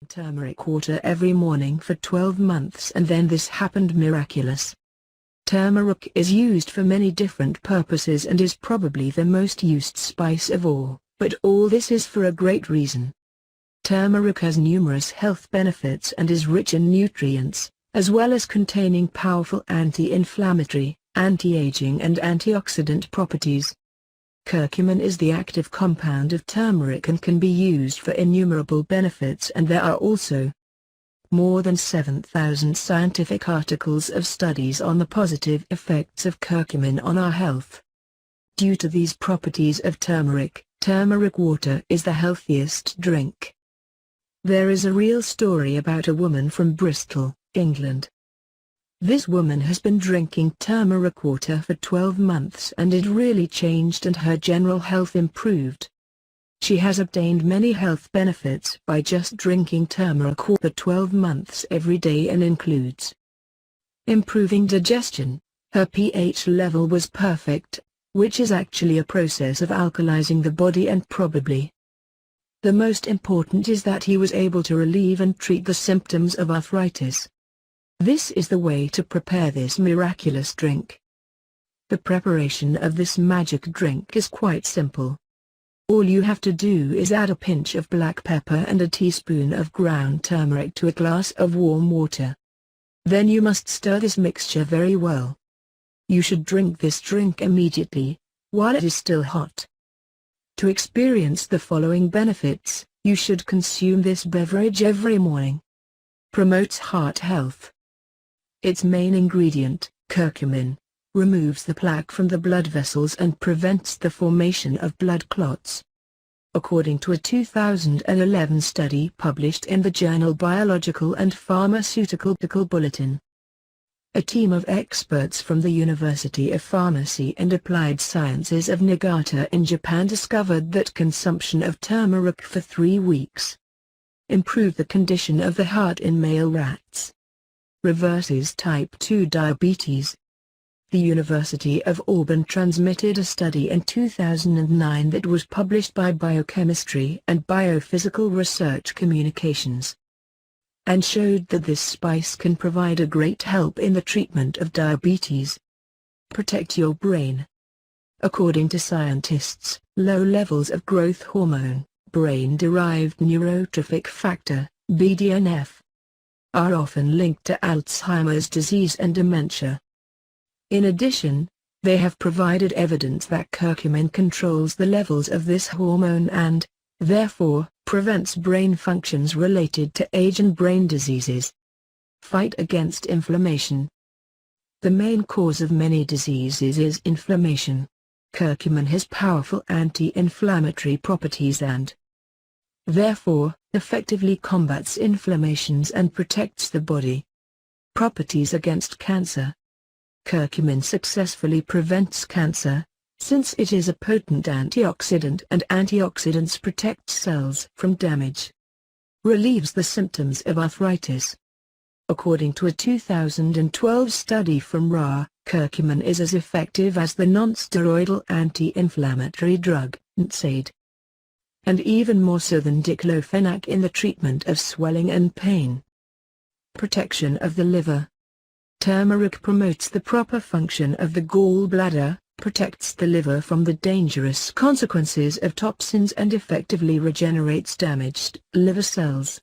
turmeric water every morning for 12 months, and then this happened miraculous. Turmeric is used for many different purposes and is probably the most used spice of all, but all this is for a great reason. Turmeric has numerous health benefits and is rich in nutrients, as well as containing powerful anti-inflammatory, anti-aging and antioxidant properties. Curcumin is the active compound of turmeric and can be used for innumerable benefits, and there are also more than 7,000 scientific articles of studies on the positive effects of curcumin on our health. Due to these properties of turmeric, turmeric water is the healthiest drink. There is a real story about a woman from Bristol, England. This woman has been drinking turmeric water for 12 months and it really changed and her general health improved. She has obtained many health benefits by just drinking turmeric water 12 months every day, and includes improving digestion. Her pH level was perfect, which is actually a process of alkalizing the body, and probably the most important is that he was able to relieve and treat the symptoms of arthritis. This is the way to prepare this miraculous drink. The preparation of this magic drink is quite simple. All you have to do is add a pinch of black pepper and a teaspoon of ground turmeric to a glass of warm water. Then you must stir this mixture very well. You should drink this drink immediately, while it is still hot. To experience the following benefits, you should consume this beverage every morning. Promotes heart health. Its main ingredient, curcumin, removes the plaque from the blood vessels and prevents the formation of blood clots. According to a 2011 study published in the journal Biological and Pharmaceutical Bulletin, a team of experts from the University of Pharmacy and Applied Sciences of Niigata in Japan discovered that consumption of turmeric for 3 weeks improved the condition of the heart in male rats. Reverses type 2 diabetes. The University of Auburn transmitted a study in 2009 that was published by Biochemistry and Biophysical Research Communications, and showed that this spice can provide a great help in the treatment of diabetes. Protect your brain. According to scientists, low levels of growth hormone, brain-derived neurotrophic factor, BDNF, are often linked to Alzheimer's disease and dementia. In addition, they have provided evidence that curcumin controls the levels of this hormone and, therefore, prevents brain functions related to age and brain diseases. Fight against inflammation. The main cause of many diseases is inflammation. Curcumin has powerful anti-inflammatory properties and, therefore, effectively combats inflammations and protects the body. Properties against cancer. Curcumin successfully prevents cancer, since it is a potent antioxidant and antioxidants protect cells from damage. Relieves the symptoms of arthritis. According to a 2012 study from RA, curcumin is as effective as the non-steroidal anti-inflammatory drug, NSAID, and even more so than diclofenac in the treatment of swelling and pain. Protection of the liver. Turmeric promotes the proper function of the gallbladder, protects the liver from the dangerous consequences of toxins and effectively regenerates damaged liver cells.